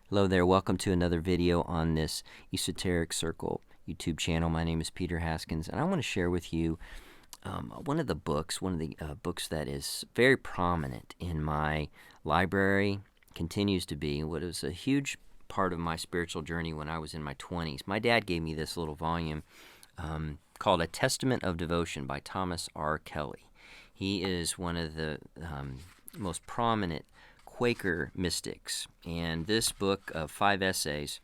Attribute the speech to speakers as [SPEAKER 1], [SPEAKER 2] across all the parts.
[SPEAKER 1] Hello there, welcome to another video on this Esoteric Circle YouTube channel. My name is Peter Haskins, and I want to share with you one of the books that is very prominent in my library, continues to be. What was a huge part of my spiritual journey when I was in my 20s. My dad gave me this little volume called A Testament of Devotion by Thomas R. Kelly. He is one of the most prominent Quaker Mystics, and this book of 5 essays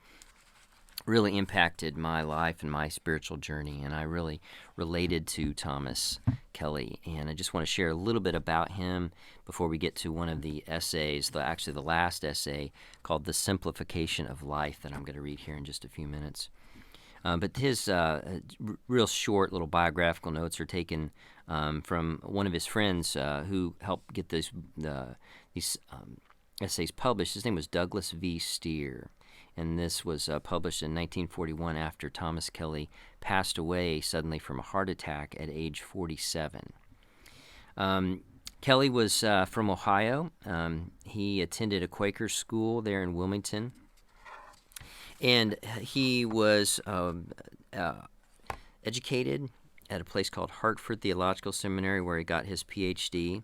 [SPEAKER 1] really impacted my life and my spiritual journey, and I really related to Thomas Kelly. And I just want to share a little bit about him before we get to one of the essays, actually the last essay, called The Simplification of Life, that I'm going to read here in just a few minutes. But his real short little biographical notes are taken from one of his friends who helped get these essays published. His name was Douglas V. Steer, and this was published in 1941 after Thomas Kelly passed away suddenly from a heart attack at age 47. Kelly was from Ohio. He attended a Quaker school there in Wilmington, and he was educated at a place called Hartford Theological Seminary, where he got his Ph.D.,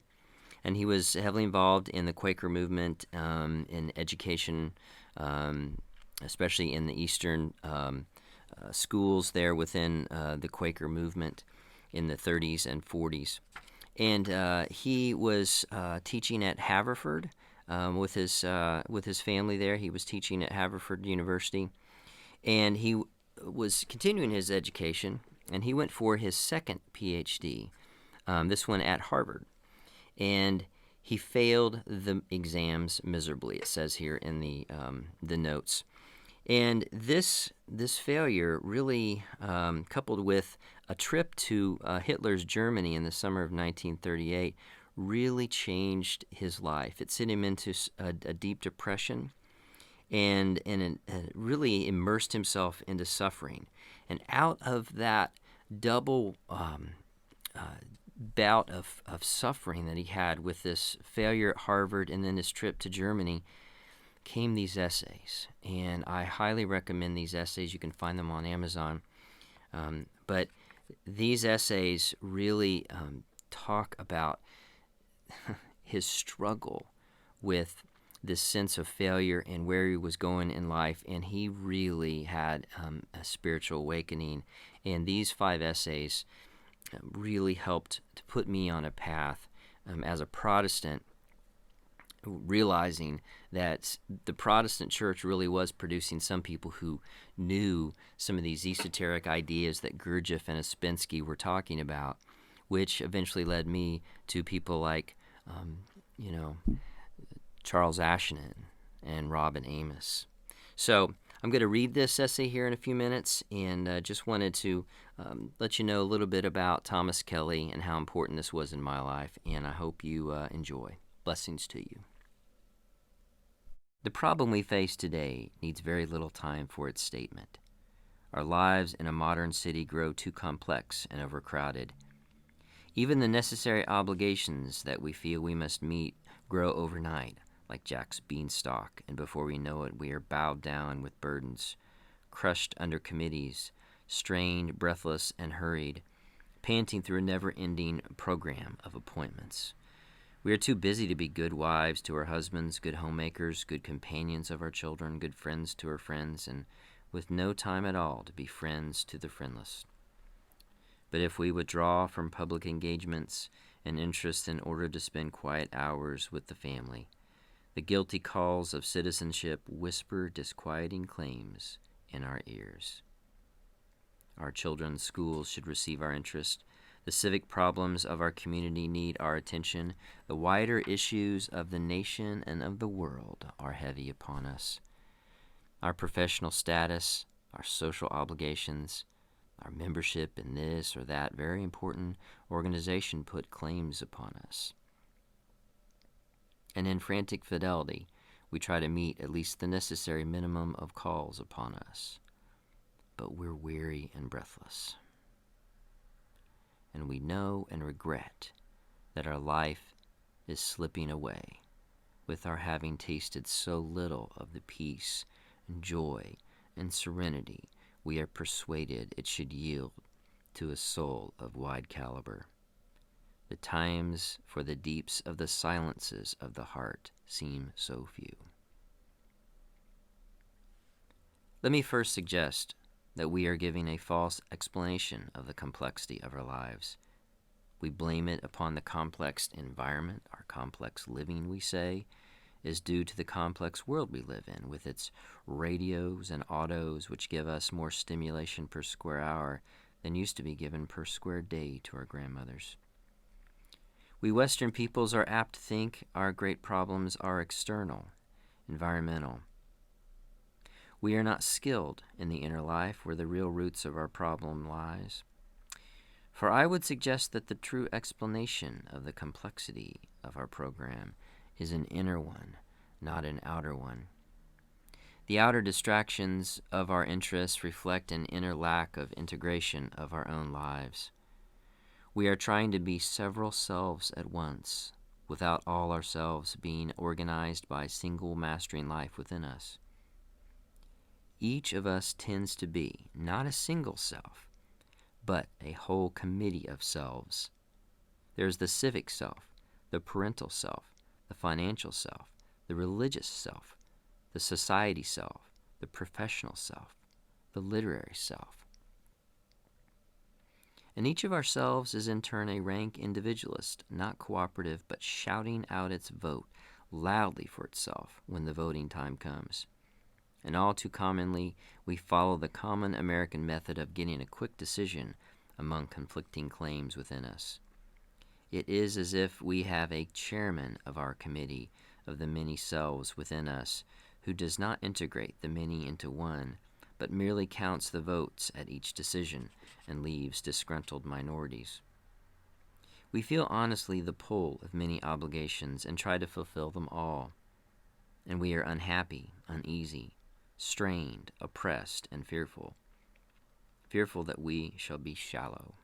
[SPEAKER 1] and he was heavily involved in the Quaker movement, in education, especially in the eastern schools there within the Quaker movement in the 30s and 40s. And he was teaching at Haverford with his family there. He was teaching at Haverford University, and he was continuing his education, and he went for his second Ph.D., this one at Harvard. And he failed the exams miserably, it says here in the notes. And this failure really, coupled with a trip to Hitler's Germany in the summer of 1938, really changed his life. It sent him into a deep depression, and really immersed himself into suffering. And out of that double bout of suffering that he had with this failure at Harvard and then this trip to Germany came these essays. And I highly recommend these essays. You can find them on Amazon. But these essays really talk about his struggle with this sense of failure and where he was going in life, and he really had a spiritual awakening. And these 5 essays really helped to put me on a path as a Protestant, realizing that the Protestant church really was producing some people who knew some of these esoteric ideas that Gurdjieff and Ouspensky were talking about, which eventually led me to people like, Charles Ashnan and Robin Amos. So I'm going to read this essay here in a few minutes, and just wanted to let you know a little bit about Thomas Kelly and how important this was in my life, and I hope you enjoy. Blessings to you. The problem we face today needs very little time for its statement. Our lives in a modern city grow too complex and overcrowded. Even the necessary obligations that we feel we must meet grow overnight, like Jack's beanstalk, and before we know it, we are bowed down with burdens, crushed under committees, strained, breathless, and hurried, panting through a never-ending program of appointments. We are too busy to be good wives to our husbands, good homemakers, good companions of our children, good friends to our friends, and with no time at all to be friends to the friendless. But if we withdraw from public engagements and interests in order to spend quiet hours with the family, the guilty calls of citizenship whisper disquieting claims in our ears. Our children's schools should receive our interest. The civic problems of our community need our attention. The wider issues of the nation and of the world are heavy upon us. Our professional status, our social obligations, our membership in this or that very important organization put claims upon us. And in frantic fidelity, we try to meet at least the necessary minimum of calls upon us. But we're weary and breathless. And we know and regret that our life is slipping away with our having tasted so little of the peace and joy and serenity we are persuaded it should yield to a soul of wide caliber. The times for the deeps of the silences of the heart seem so few. Let me first suggest that we are giving a false explanation of the complexity of our lives. We blame it upon the complex environment. Our complex living, we say, is due to the complex world we live in, with its radios and autos which give us more stimulation per square hour than used to be given per square day to our grandmothers. We Western peoples are apt to think our great problems are external, environmental. We are not skilled in the inner life where the real roots of our problem lies. For I would suggest that the true explanation of the complexity of our program is an inner one, not an outer one. The outer distractions of our interests reflect an inner lack of integration of our own lives. We are trying to be several selves at once, without all ourselves being organized by a single mastering life within us. Each of us tends to be not a single self, but a whole committee of selves. There's the civic self, the parental self, the financial self, the religious self, the society self, the professional self, the literary self. And each of ourselves is in turn a rank individualist, not cooperative, but shouting out its vote loudly for itself when the voting time comes. And all too commonly, we follow the common American method of getting a quick decision among conflicting claims within us. It is as if we have a chairman of our committee of the many selves within us who does not integrate the many into one, but merely counts the votes at each decision and leaves disgruntled minorities. We feel honestly the pull of many obligations and try to fulfill them all, and we are unhappy, uneasy, strained, oppressed, and fearful that we shall be shallow.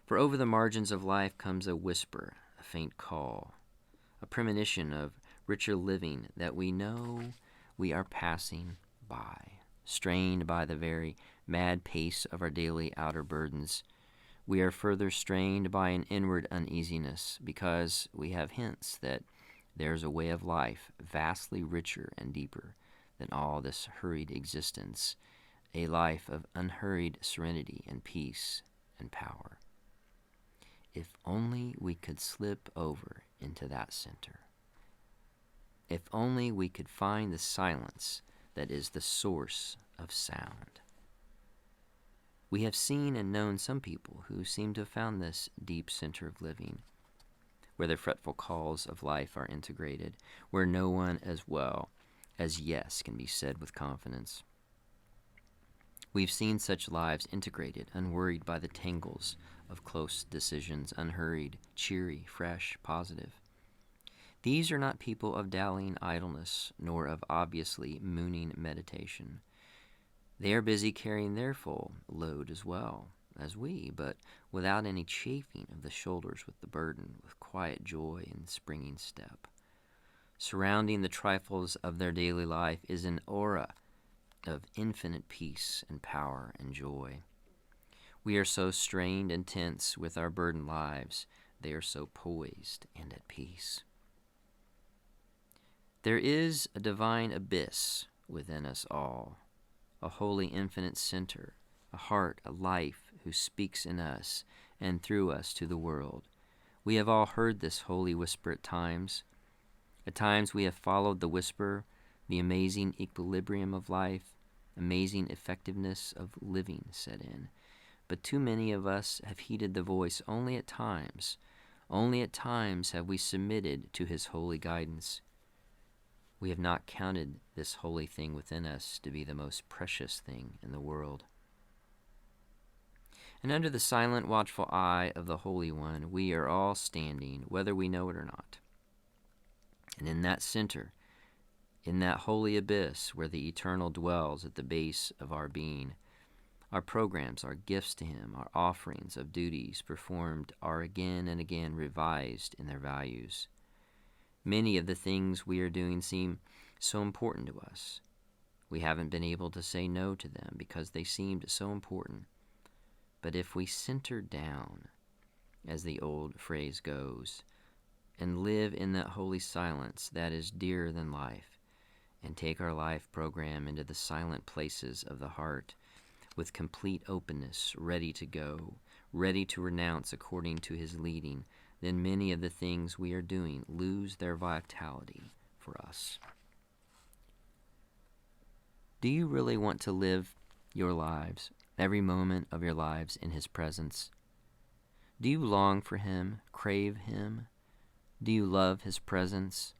[SPEAKER 1] For over the margins of life comes a whisper, a faint call, a premonition of richer living that we know we are passing by. Strained by the very mad pace of our daily outer burdens, we are further strained by an inward uneasiness because we have hints that there's a way of life vastly richer and deeper than all this hurried existence, a life of unhurried serenity and peace and power. If only we could slip over into that center. If only we could find the silence that is the source of sound. We have seen and known some people who seem to have found this deep center of living, where the fretful calls of life are integrated, where no one as well as yes can be said with confidence. We've seen such lives integrated, unworried by the tangles of close decisions, unhurried, cheery, fresh, positive. These are not people of dallying idleness, nor of obviously mooning meditation. They are busy carrying their full load as well as we, but without any chafing of the shoulders with the burden, with quiet joy and springing step. Surrounding the trifles of their daily life is an aura of infinite peace and power and joy. We are so strained and tense with our burdened lives, they are so poised and at peace. There is a divine abyss within us all, a holy infinite center, a heart, a life who speaks in us and through us to the world. We have all heard this holy whisper at times. At times we have followed the whisper, the amazing equilibrium of life, amazing effectiveness of living set in. But too many of us have heeded the voice only at times. Only at times have we submitted to his holy guidance. We have not counted this holy thing within us to be the most precious thing in the world. And under the silent, watchful eye of the Holy One, we are all standing, whether we know it or not. And in that center, in that holy abyss where the eternal dwells at the base of our being, our programs, our gifts to him, our offerings of duties performed are again and again revised in their values. Many of the things we are doing seem so important to us. We haven't been able to say no to them because they seemed so important. But if we center down, as the old phrase goes, and live in that holy silence that is dearer than life, and take our life program into the silent places of the heart with complete openness, ready to go, ready to renounce according to his leading, then many of the things we are doing lose their vitality for us. Do you really want to live your lives, every moment of your lives, in his presence? Do you long for him, crave him? Do you love his presence?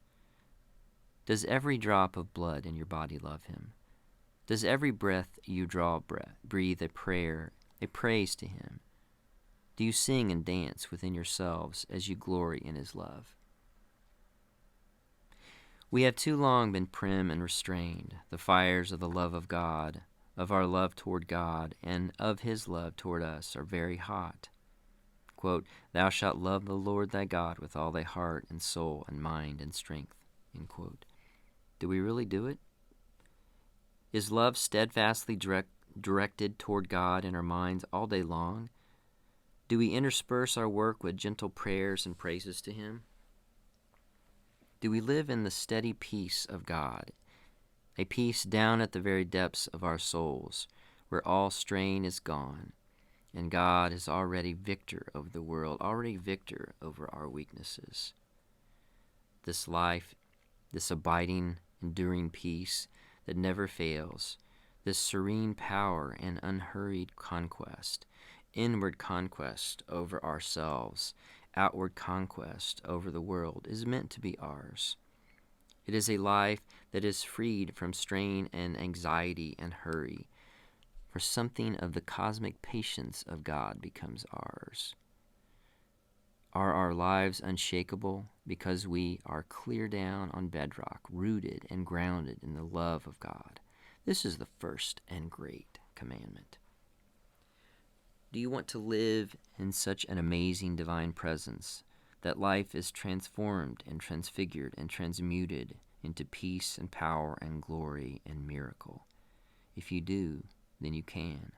[SPEAKER 1] Does every drop of blood in your body love him? Does every breath you draw breathe a prayer, a praise to him? Do you sing and dance within yourselves as you glory in his love? We have too long been prim and restrained. The fires of the love of God, of our love toward God, and of his love toward us are very hot. Quote, "Thou shalt love the Lord thy God with all thy heart and soul and mind and strength." End quote. Do we really do it? Is love steadfastly directed toward God in our minds all day long? Do we intersperse our work with gentle prayers and praises to him? Do we live in the steady peace of God, a peace down at the very depths of our souls, where all strain is gone, and God is already victor over the world, already victor over our weaknesses? This life, this abiding, enduring peace that never fails, this serene power and unhurried conquest, inward conquest over ourselves, outward conquest over the world, is meant to be ours. It is a life that is freed from strain and anxiety and hurry, for something of the cosmic patience of God becomes ours. Are our lives unshakable because we are clear down on bedrock, rooted and grounded in the love of God? This is the first and great commandment. Do you want to live in such an amazing divine presence that life is transformed and transfigured and transmuted into peace and power and glory and miracle? If you do, then you can.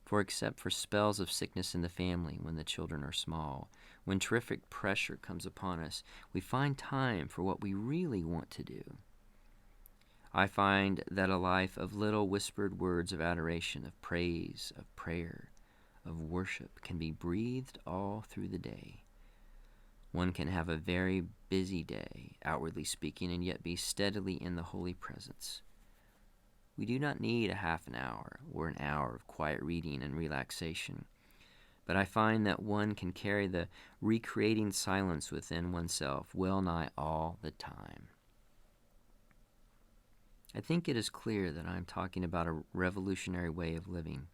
[SPEAKER 1] For except for spells of sickness in the family when the children are small, when terrific pressure comes upon us, we find time for what we really want to do. I find that a life of little whispered words of adoration, of praise, of prayer, of worship can be breathed all through the day. One can have a very busy day, outwardly speaking, and yet be steadily in the holy presence. We do not need a half an hour or an hour of quiet reading and relaxation, but I find that one can carry the recreating silence within oneself well nigh all the time. I think it is clear that I am talking about a revolutionary way of living.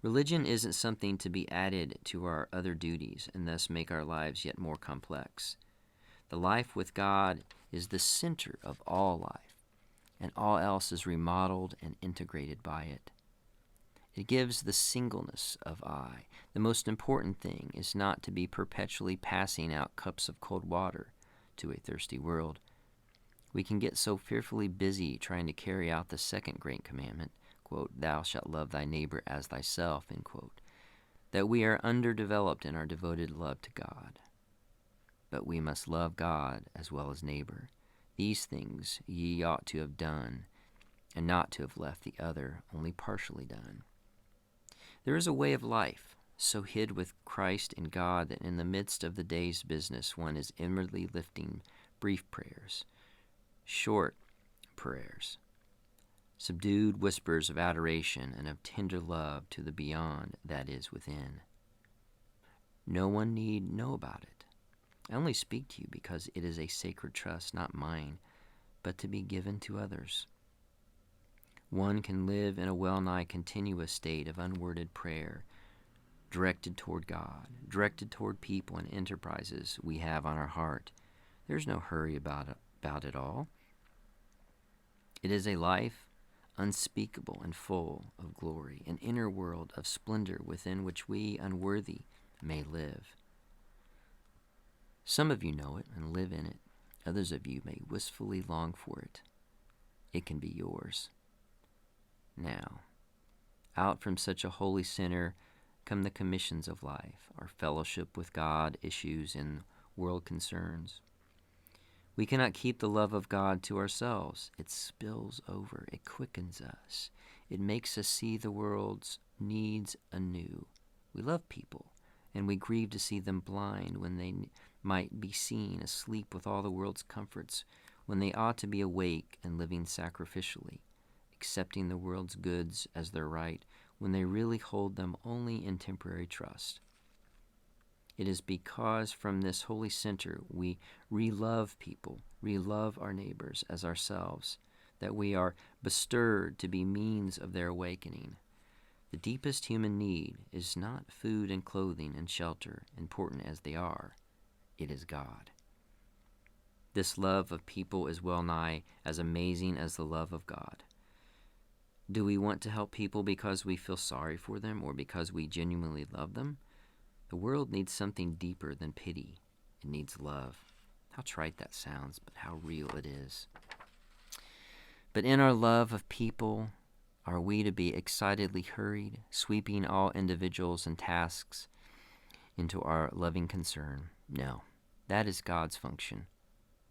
[SPEAKER 1] Religion isn't something to be added to our other duties and thus make our lives yet more complex. The life with God is the center of all life, and all else is remodeled and integrated by it. It gives the singleness of I. The most important thing is not to be perpetually passing out cups of cold water to a thirsty world. We can get so fearfully busy trying to carry out the second great commandment, quote, "Thou shalt love thy neighbor as thyself," end quote, that we are underdeveloped in our devoted love to God. But we must love God as well as neighbor. These things ye ought to have done, and not to have left the other only partially done. There is a way of life, so hid with Christ in God that in the midst of the day's business one is inwardly lifting brief prayers, short prayers, subdued whispers of adoration and of tender love to the beyond that is within. No one need know about it. I only speak to you because it is a sacred trust, not mine, but to be given to others. One can live in a well-nigh continuous state of unworded prayer, directed toward God, directed toward people and enterprises we have on our heart. There's no hurry about it all. It is a life unspeakable and full of glory, an inner world of splendor within which we unworthy may live. Some of you know it and live in it. Others of you may wistfully long for it. It can be yours. Now, out from such a holy center come the commissions of life, our fellowship with God, issues, and world concerns. We cannot keep the love of God to ourselves. It spills over. It quickens us. It makes us see the world's needs anew. We love people, and we grieve to see them blind when they might be seen asleep with all the world's comforts, when they ought to be awake and living sacrificially, accepting the world's goods as their right, when they really hold them only in temporary trust. It is because from this holy center we re-love people, re-love our neighbors as ourselves, that we are bestirred to be means of their awakening. The deepest human need is not food and clothing and shelter, important as they are. It is God. This love of people is well nigh as amazing as the love of God. Do we want to help people because we feel sorry for them or because we genuinely love them? The world needs something deeper than pity. It needs love. How trite that sounds, but how real it is. But in our love of people, are we to be excitedly hurried, sweeping all individuals and tasks into our loving concern? No, that is God's function.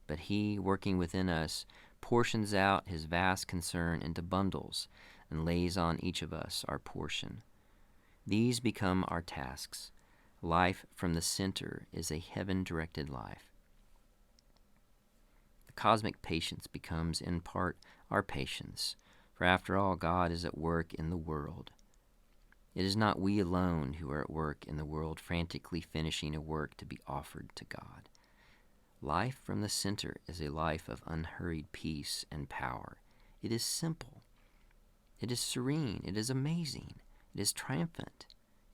[SPEAKER 1] But He, working within us, portions out His vast concern into bundles and lays on each of us our portion. These become our tasks. Life from the center is a heaven-directed life. The cosmic patience becomes, in part, our patience, for after all, God is at work in the world. It is not we alone who are at work in the world, frantically finishing a work to be offered to God. Life from the center is a life of unhurried peace and power. It is simple. It is serene. It is amazing. It is triumphant.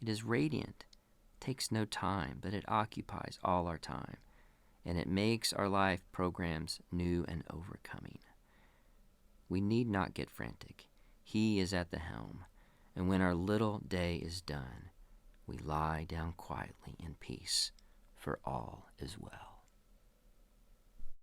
[SPEAKER 1] It is radiant. It takes no time, but it occupies all our time, and it makes our life programs new and overcoming. We need not get frantic. He is at the helm, and when our little day is done, we lie down quietly in peace, for all is well.